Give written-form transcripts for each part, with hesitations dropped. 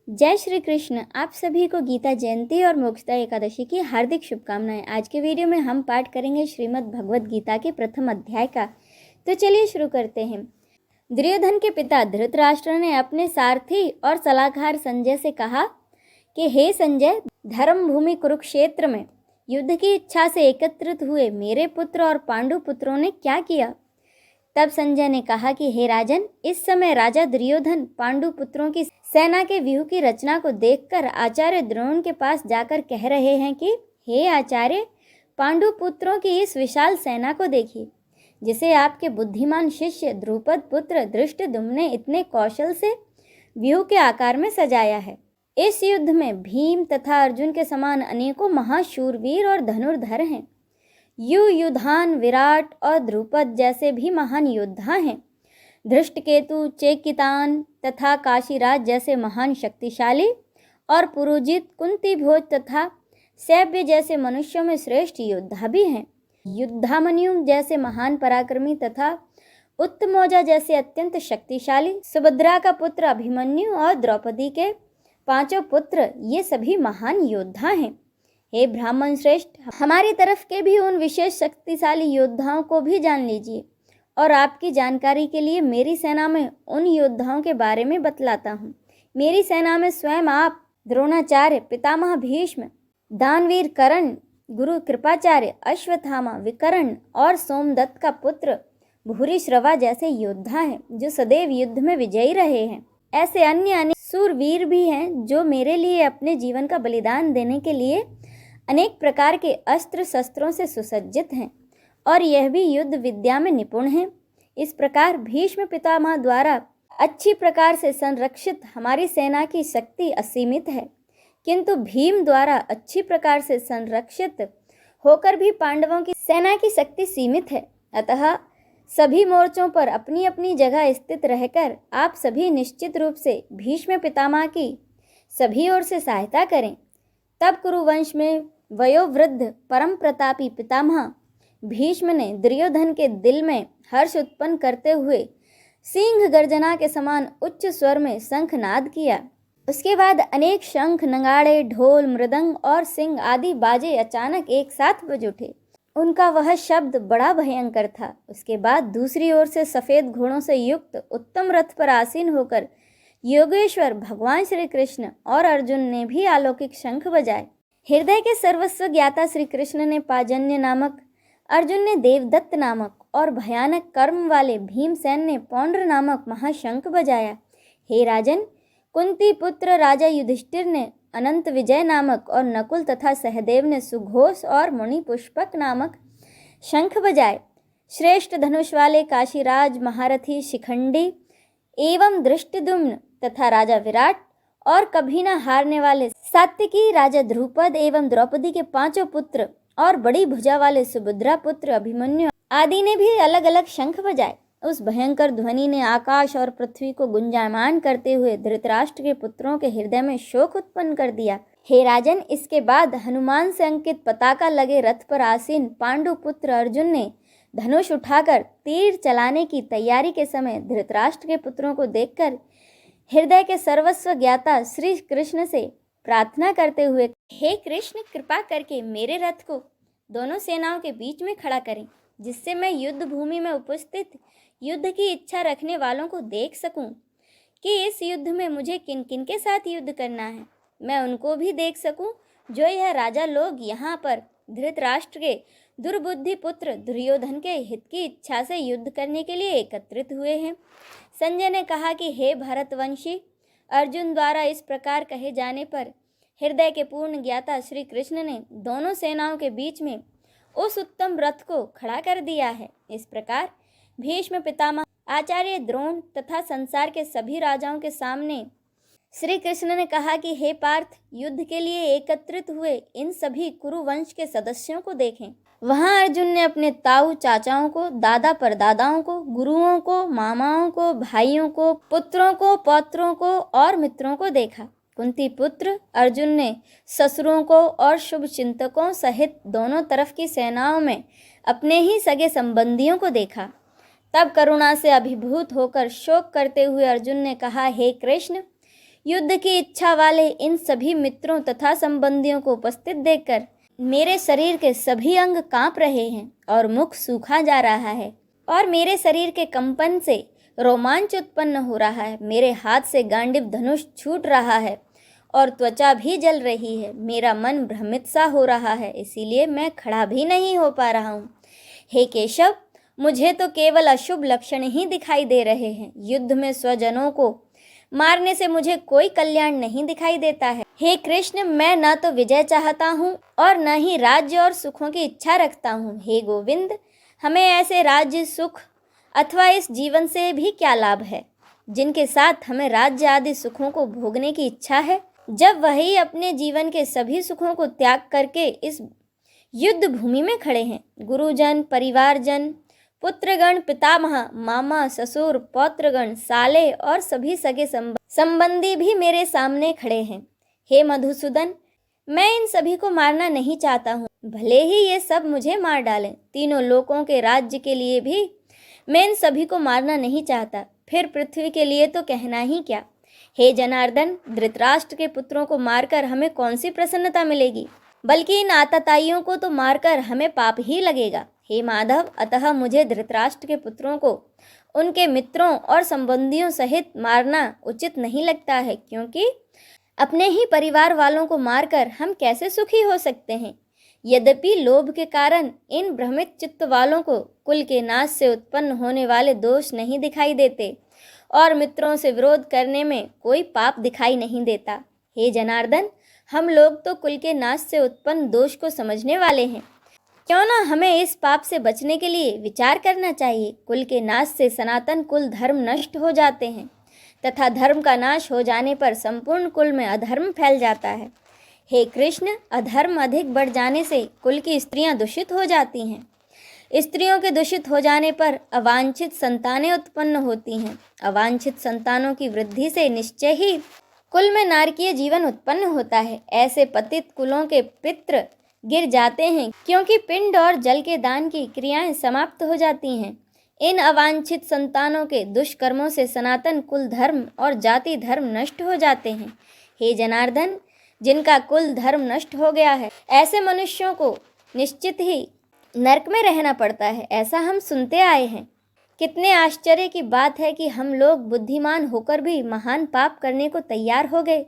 जय श्री कृष्ण। आप सभी को गीता जयंती और मोक्षदा एकादशी की हार्दिक शुभकामनाएं। आज के वीडियो में हम पाठ करेंगे श्रीमद् भगवद गीता के प्रथम अध्याय का। तो चलिए शुरू करते हैं। दुर्योधन के पिता धृतराष्ट्र ने अपने सारथी और सलाहकार संजय से कहा कि हे संजय, धर्म भूमि कुरुक्षेत्र में युद्ध की इच्छा से एकत्रित हुए मेरे पुत्र और पांडु पुत्रों ने क्या किया। तब संजय ने कहा कि हे राजन, इस समय राजा दुर्योधन पांडु पुत्रों की सेना के व्यूह की रचना को देखकर आचार्य द्रोण के पास जाकर कह रहे हैं कि हे आचार्य, पांडु पुत्रों की इस विशाल सेना को देखिए, जिसे आपके बुद्धिमान शिष्य द्रुपद पुत्र धृष्टद्युम्न ने इतने कौशल से व्यूह के आकार में सजाया है। इस युद्ध में भीम तथा अर्जुन के समान अनेकों महाशूरवीर और धनुर्धर हैं। युधान, विराट और द्रुपद जैसे भी महान योद्धा हैं। धृष्टकेतु, चेकितान तथा काशीराज जैसे महान शक्तिशाली और पुरोजित, कुंती भोज तथा सैव्य जैसे मनुष्यों में श्रेष्ठ योद्धा भी हैं। युद्धामन्यु जैसे महान पराक्रमी तथा उत्तमौजा जैसे अत्यंत शक्तिशाली, सुभद्रा का पुत्र अभिमन्यु और द्रौपदी के पांचों पुत्र, ये सभी महान योद्धा हैं। हे ब्राह्मण श्रेष्ठ, हमारी तरफ के भी उन विशेष शक्तिशाली योद्धाओं को भी जान लीजिए और आपकी जानकारी के लिए मेरी सेना में उन योद्धाओं के बारे में बतलाता हूँ। मेरी सेना में स्वयं आप, द्रोणाचार्य, पितामह भीष्म, दानवीर कर्ण, गुरु कृपाचार्य, अश्वत्थामा, विकर्ण और सोमदत्त का पुत्र भूरिश्रवा जैसे योद्धा हैं जो सदैव युद्ध में विजयी रहे हैं। ऐसे अन्य अनेक सूरवीर भी हैं जो मेरे लिए अपने जीवन का बलिदान देने के लिए अनेक प्रकार के अस्त्र शस्त्रों से सुसज्जित हैं और यह भी युद्ध विद्या में निपुण हैं। इस प्रकार भीष्म पितामह द्वारा अच्छी प्रकार से संरक्षित हमारी सेना की शक्ति असीमित है, किंतु भीम द्वारा अच्छी प्रकार से संरक्षित होकर भी पांडवों की सेना की शक्ति सीमित है। अतः सभी मोर्चों पर अपनी अपनी जगह स्थित रहकर आप सभी निश्चित रूप से भीष्म पितामह की सभी ओर से सहायता करें। तब कुरुवंश में वयोवृद्ध परम प्रतापी पितामह भीष्म ने दुर्योधन के दिल में हर्ष उत्पन्न करते हुए सिंह गर्जना के समान उच्च स्वर में शंखनाद किया। उसके बाद अनेक शंख, नगाड़े, ढोल, मृदंग और सिंह आदि बाजे अचानक एक साथ बज उठे। उनका वह शब्द बड़ा भयंकर था। उसके बाद दूसरी ओर से सफ़ेद घोड़ों से युक्त उत्तम रथ पर आसीन होकर योगेश्वर भगवान श्री कृष्ण और अर्जुन ने भी अलौकिक शंख बजाए। हृदय के सर्वस्व ज्ञाता श्री कृष्ण ने पाजन्य नामक, अर्जुन ने देवदत्त नामक और भयानक कर्म वाले भीमसेन ने पौंड्र नामक महाशंख बजाया। हे राजन, कुंती पुत्र राजा युधिष्ठिर ने अनंत विजय नामक और नकुल तथा सहदेव ने सुघोष और मणिपुष्पक नामक शंख बजाए। श्रेष्ठ धनुष वाले काशीराज महारथी शिखंडी एवं धृष्टद्युम्न तथा राजा विराट और कभी न हारने वाले सात्विकी राजा द्रुपद एवं द्रौपदी के पांचों पुत्र और बड़ी भुजा वाले सुभद्रा पुत्र अभिमन्यु आदि ने भी अलग अलग शंख बजाए। उस भयंकर ध्वनि ने आकाश और पृथ्वी को गुंजायमान करते हुए धृतराष्ट्र के पुत्रों के हृदय में शोक उत्पन्न कर दिया। हे राजन, इसके बाद हनुमान से अंकित पताका लगे रथ पर आसीन पांडु पुत्र अर्जुन ने धनुष उठाकर तीर चलाने की तैयारी के समय धृतराष्ट्र के पुत्रों को देखकर हृदय के सर्वस्व ज्ञाता श्री कृष्ण से प्रार्थना करते हुए, हे कृष्ण, कृपा करके मेरे रथ को दोनों सेनाओं के बीच में खड़ा करें, जिससे मैं युद्ध भूमि में उपस्थित युद्ध की इच्छा रखने वालों को देख सकूं कि इस युद्ध में मुझे किन किन के साथ युद्ध करना है। मैं उनको भी देख सकूं जो यह राजा लोग यहाँ पर धृतराष्ट्र के दुर्बुद्धि पुत्र दुर्योधन के हित की इच्छा से युद्ध करने के लिए एकत्रित हुए हैं। संजय ने कहा कि हे भरतवंशी, अर्जुन द्वारा इस प्रकार कहे जाने पर हृदय के पूर्ण ज्ञाता श्री कृष्ण ने दोनों सेनाओं के बीच में उस उत्तम रथ को खड़ा कर दिया है। इस प्रकार भीष्म पितामह, आचार्य द्रोण तथा संसार के सभी राजाओं के सामने श्री कृष्ण ने कहा कि हे पार्थ, युद्ध के लिए एकत्रित हुए इन सभी कुरुवंश के सदस्यों को देखें। वहां अर्जुन ने अपने ताऊ चाचाओं को, दादा परदादाओं को, गुरुओं को, मामाओं को, भाइयों को, पुत्रों को, पौत्रों को और मित्रों को देखा। कुंती पुत्र अर्जुन ने ससुरों को और शुभ चिंतकों सहित दोनों तरफ की सेनाओं में अपने ही सगे संबंधियों को देखा। तब करुणा से अभिभूत होकर शोक करते हुए अर्जुन ने कहा, हे कृष्ण, युद्ध की इच्छा वाले इन सभी मित्रों तथा संबंधियों को उपस्थित देखकर मेरे शरीर के सभी अंग कांप रहे हैं और मुख सूखा जा रहा है और मेरे शरीर के कंपन से रोमांच उत्पन्न हो रहा है। मेरे हाथ से गांडीव धनुष छूट रहा है और त्वचा भी जल रही है। मेरा मन भ्रमित सा हो रहा है, इसीलिए मैं खड़ा भी नहीं हो पा रहा हूँ। हे केशव, मुझे तो केवल अशुभ लक्षण ही दिखाई दे रहे हैं। युद्ध में स्वजनों को मारने से मुझे कोई कल्याण नहीं दिखाई देता है। हे कृष्ण, मैं न तो विजय चाहता हूँ और न ही राज्य और सुखों की इच्छा रखता हूँ। हे गोविंद, हमें ऐसे राज्य, सुख अथवा इस जीवन से भी क्या लाभ है जिनके साथ हमें राज्य आदि सुखों को भोगने की इच्छा है, जब वही अपने जीवन के सभी सुखों को त्याग करके इस युद्ध भूमि में खड़े हैं। गुरुजन, परिवारजन, पुत्रगण, पितामह, मामा, ससुर, पौत्रगण, साले और सभी सगे संबंधी भी मेरे सामने खड़े हैं। हे मधुसूदन, मैं इन सभी को मारना नहीं चाहता हूँ, भले ही ये सब मुझे मार डालें। तीनों लोकों के राज्य के लिए भी मैं इन सभी को मारना नहीं चाहता, फिर पृथ्वी के लिए तो कहना ही क्या। हे जनार्दन, धृतराष्ट्र के पुत्रों को मारकर हमें कौन सी प्रसन्नता मिलेगी, बल्कि इन आतताइयों को तो मारकर हमें पाप ही लगेगा। हे माधव, अतः मुझे धृतराष्ट्र के पुत्रों को उनके मित्रों और संबंधियों सहित मारना उचित नहीं लगता है, क्योंकि अपने ही परिवार वालों को मारकर हम कैसे सुखी हो सकते हैं। यद्यपि लोभ के कारण इन भ्रमित चित्त वालों को कुल के नाश से उत्पन्न होने वाले दोष नहीं दिखाई देते और मित्रों से विरोध करने में कोई पाप दिखाई नहीं देता। हे जनार्दन, हम लोग तो कुल के नाश से उत्पन्न दोष को समझने वाले हैं, क्यों ना हमें इस पाप से बचने के लिए विचार करना चाहिए। कुल के नाश से सनातन कुल धर्म नष्ट हो जाते हैं तथा धर्म का नाश हो जाने पर संपूर्ण कुल में अधर्म फैल जाता है। हे कृष्ण, अधर्म अधिक बढ़ जाने से कुल की स्त्रियां दूषित हो जाती हैं। स्त्रियों के दूषित हो जाने पर अवांछित संतानें उत्पन्न होती हैं। अवांछित संतानों की वृद्धि से निश्चय ही कुल में नारकीय जीवन उत्पन्न होता है। ऐसे पतित कुलों के पितृ गिर जाते हैं, क्योंकि पिंड और जल के दान की क्रियाएं समाप्त हो जाती हैं। इन अवांछित संतानों के दुष्कर्मों से सनातन कुल धर्म और जाति धर्म नष्ट हो जाते हैं। हे जनार्दन, जिनका कुल धर्म नष्ट हो गया है, ऐसे मनुष्यों को निश्चित ही नरक में रहना पड़ता है, ऐसा हम सुनते आए हैं। कितने आश्चर्य की बात है कि हम लोग बुद्धिमान होकर भी महान पाप करने को तैयार हो गए,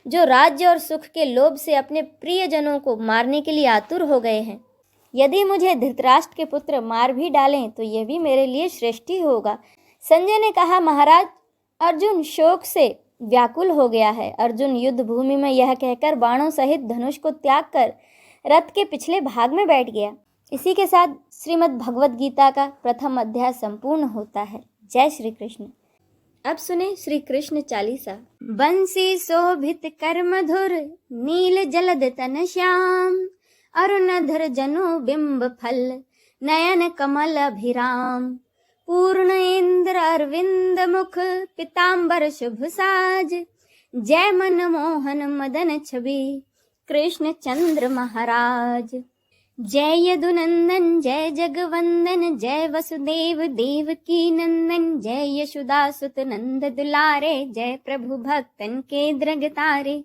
जो राज्य और सुख के लोभ से अपने प्रियजनों को मारने के लिए आतुर हो गए हैं। यदि मुझे धृतराष्ट्र के पुत्र मार भी डालें तो यह भी मेरे लिए श्रेष्ठ ही होगा। संजय ने कहा, महाराज, अर्जुन शोक से व्याकुल हो गया है। अर्जुन युद्ध भूमि में यह कहकर बाणों सहित धनुष को त्याग कर रथ के पिछले भाग में बैठ गया। इसी के साथ श्रीमद् भगवद गीता का प्रथम अध्याय संपूर्ण होता है। जय श्री कृष्ण। अब सुने श्री कृष्ण चालीसा। बंसी शोभित कर मधुर, नील जलद तन श्याम, अरुणधर जनु बिंब फल, नयन कमल अभिराम, पूर्ण इंद्र अरविंद मुख, पीतांबर शुभ साज, जय मन मोहन मदन छवि, कृष्ण चंद्र महाराज। जय यदुनंदन, जय जगवंदन, जय वसुदेव देवकी नंदन, जय यशोदा सुत नंद दुलारे, जय प्रभु भक्तन के द्रग तारे,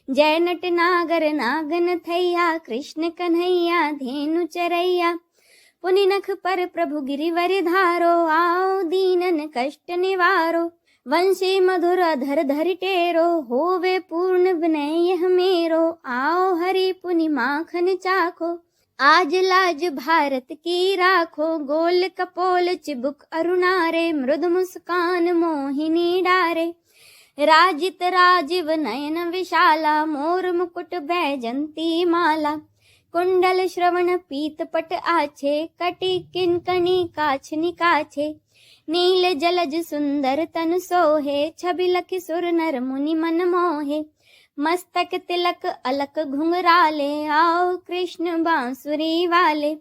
जय नट नागर नागन थैया, कृष्ण कन्हैया धेनु चरैया, पुनि नख पर प्रभु गिरिवर धारो, आओ दीनन कष्ट निवारो, वंशी मधुर अधर धरि टेरो, होवे पूर्ण विनय यह मेरो, आओ हरि पुनि माखन चाखो, आज लाज भारत की राखो, गोल कपोल चिबुक अरुणारे, मृदु मुस्कान मोहिनी डारे, राजित राजीव नयन विशाला, मोर मुकुट बैजंती माला, कुंडल श्रवण पीत पट आछे, कटी किंकणी काछ निकाछे, नील जलज सुंदर तन सोहे, छबि लखि सुर नर मुनि मन मोहे, मस्तक तिलक अलक घुंघराले, आओ कृष्ण बांसुरी वाले,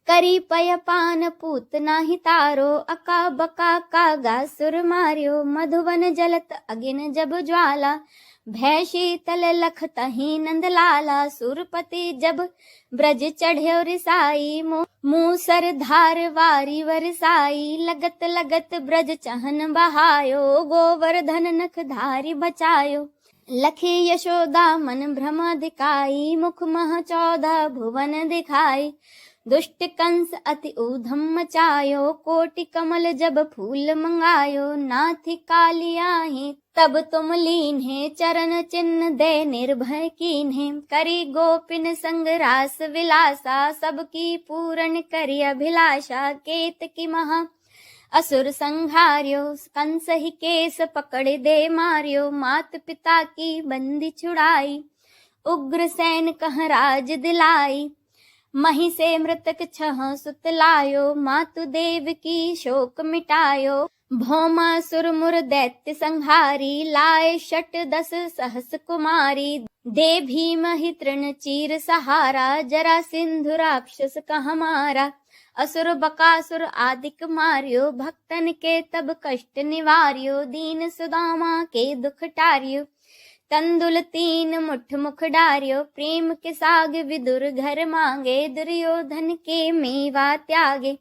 करी पय पान पूत नाही तारो, अका बका कागा सुर मार्यो, मधुवन जलत अगिन जब ज्वाला, भय शीतल लख तही नंदलाला, सुरपति जब ब्रज चढ़्यो रिसाई, मूसर धार वारी वरसाई, लगत लगत ब्रज चहन बहायो, गोवर्धन नख धारी बचायो, लखी यशोदा मन भ्रम दिखाई, मुख मह 14 भुवन दिखाई, दुष्ट कंस अति ऊधम मचायो, कोटि कमल जब फूल मंगायो, नाथी कालियाही तब तुम लीन्हे, चरण चिन्ह दे निर्भय कीन्हे, करी गोपिन संग रास विलासा, सबकी पूर्ण करी अभिलाषा, केत की महा असुर संहार्यो, कंस ही केस पकड़ दे मार्यो, मात पिता की बंदी छुड़ाई, उग्र सैन कह राज दिलाई, मही से मृतक 6 सुत लायो, मातु देव की शोक मिटायो, भौमासुर मुर दैत्य संहारी, लाए 10 सहस कुमारी, दे भीम ही तृण चीर सहारा, जरा सिंधु राक्षस कह मारा, असुर बकासुर आदिक मार्यो, भक्तन के तब कष्ट निवार्यो, दीन सुदामा के दुख टार्यो, तंदुल 3 मुठ मुख डार्यो, प्रेम के साग विदुर घर मांगे, दुर्योधन के मेवा त्यागे,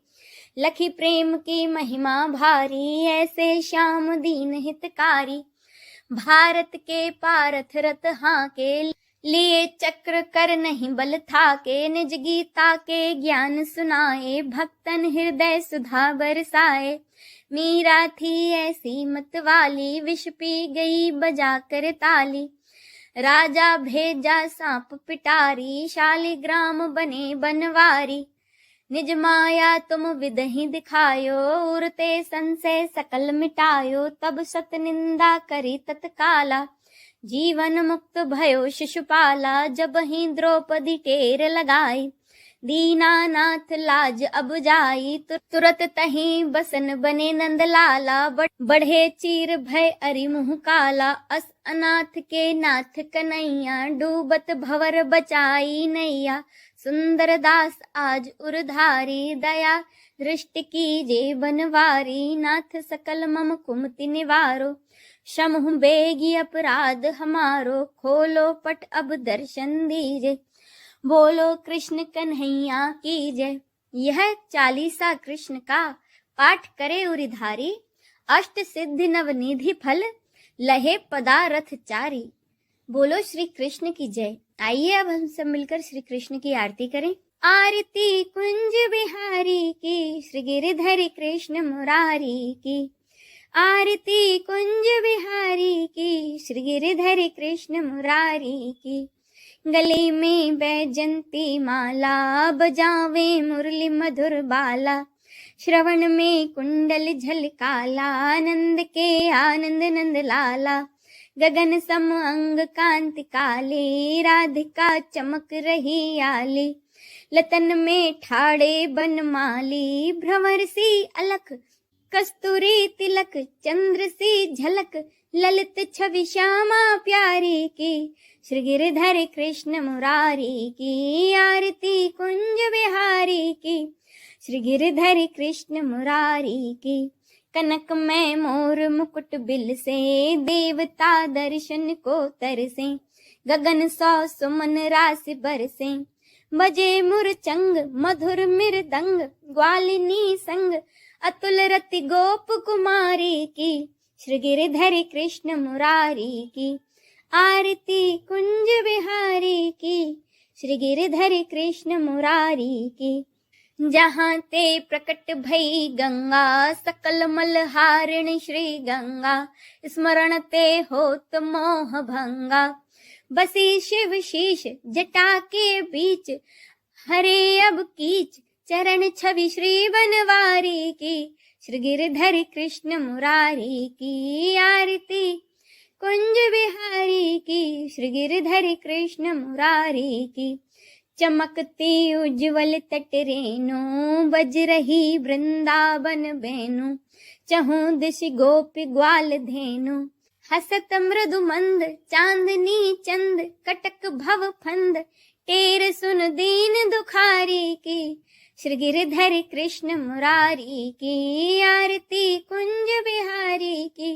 लखी प्रेम की महिमा भारी, ऐसे श्याम दीन हितकारी, भारत के पारथ रथ हाके, लिए चक्र कर नहीं बल थाके, निज गीता के ज्ञान सुनाए, भक्तन हृदय सुधा बरसाए, मीरा थी ऐसी मत वाली, विष पी गई बजा कर ताली, राजा भेजा सांप पिटारी, शालिग्राम बने बनवारी, निज माया तुम विदहि दिखायो, उरते संशय सकल मिटायो, तब सत निंदा करी तत्काला, जीवन मुक्त भयो शिशुपाला, जब ही द्रौपदी टेर लगाई, दीनानाथ लाज अब जाई, तुरत तही बसन बने नंदलाला, बढ़े चीर भय अरि मुह काला, अस अनाथ के नाथ कन्हैया, डूबत भवर बचाई नैया, सुंदर दास आज उरधारी, दया दृष्टि कीजे बनवारी, नाथ सकल मम कुमति निवारो, क्षमहु बेगी अपराध हमारो, खोलो पट अब दर्शन दीजे, बोलो कृष्ण कन्हैया की जय। यह 40 कृष्ण का पाठ करे उरिधारी, अष्ट सिद्धि नवनिधि फल, लहे पदारथ चारी। बोलो श्री कृष्ण की जय। आइए अब हम सब मिलकर श्री कृष्ण की आरती करें। आरती कुंज बिहारी की, श्री गिरिधर कृष्ण मुरारी की, आरती कुंज बिहारी की, श्री गिरिधर कृष्ण मुरारी की, गले में बैजंती माला, बजावे मुरली मधुर बाला, श्रवण में कुंडल झलकाला, आनंद के आनंद नंद लाला, गगन सम अंग कांति काले, राधिका चमक रही आली, लतन में ठाड़े बनमाली, भ्रमर सी अलख कस्तूरी तिलक, चंद्र सी झलक, ललित छवि श्यामा प्यारी की, श्री गिरिधर कृष्ण मुरारी की, आरती कुंज बिहारी की, श्री गिरिधर कृष्ण मुरारी की, कनक में मोर मुकुट बिल से, देवता दर्शन को तरसे, गगन 100 सुमन राशि बरसे, बजे मुरचंग मधुर मृदंग, ग्वालिनी संग अतुल रति गोप कुमारी की, श्री गिरिधर कृष्ण मुरारी की, आरती कुंज बिहारी की, श्री गिरिधर कृष्ण मुरारी की, जहाँ ते प्रकट भई गंगा, सकल मलहारिणी श्री गंगा, स्मरण ते होत मोह भंगा, बसी शिव शीश जटा के बीच, हरे अब कीच चरण छवि श्री बनवारी की, श्री गिरिधर कृष्ण मुरारी की, आरती कुंज बिहारी की, श्री गिरिधर कृष्ण मुरारी की, चमकती उज्ज्वल तट रेणु, बज रही वृंदावन बेनु, चहु दिश गोपी ग्वाल धेनु, हसत मृदु मंद चांदनी चंद, कटक भव फंद टेर सुन दीन दुखारी की, श्री गिरिधर कृष्ण मुरारी की, आरती कुंज बिहारी की,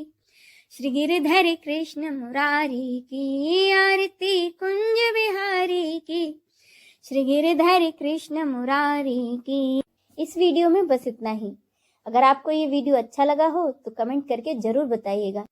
श्री गिरधर कृष्ण मुरारी की आरती कुंज बिहारी की, श्री गिरधर कृष्ण मुरारी की। इस वीडियो में बस इतना ही। अगर आपको ये वीडियो अच्छा लगा हो तो कमेंट करके ज़रूर बताइएगा।